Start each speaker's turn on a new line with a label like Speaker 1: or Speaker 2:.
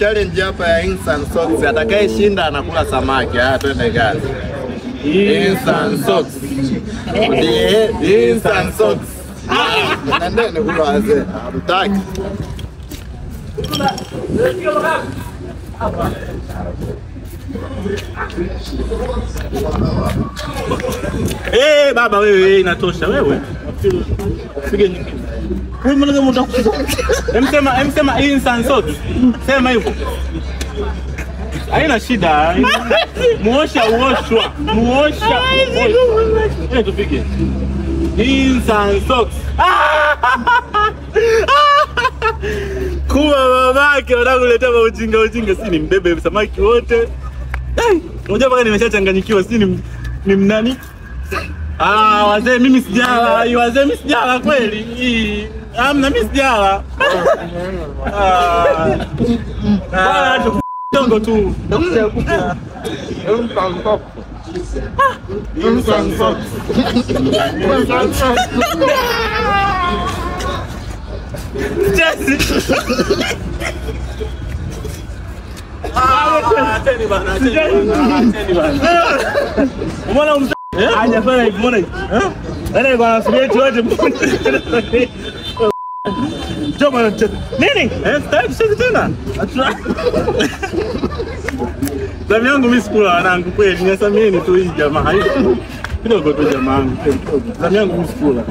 Speaker 1: challenge hapa ya instant socks. Atakayeshinda anakula samaki. Twende kazi. Instant socks. Instant socks. Nendeni kula wazee. Mtaki.
Speaker 2: Baba wewe inatosha wewe. Pige nyingine. Wewe mbona kama utakufa? Emsema instant socks. Sema hivyo. Haina shida. Muosha uoshwa. Muosha. Tupige. Instant socks. Kuwa babake wanakuletea ujinga si ni mbebe samaki wote. Unajua mpaka nimeshachanganyikiwa si ni mnani? Wazee mimi sijala, wazee mimi sijala kweli. Amna mimi sijala. Bwana tongo tu. Teni bana. Umeona hajafanya hivyo mbona? Nani bana sibeti wote Joma nini? Sitaki tena. Zamu yangu mimi sikula wanangu kweli. Nisameni tu hii jamaa. Kidogo tu jamaa wangu. Zamu yangu mimi sikula.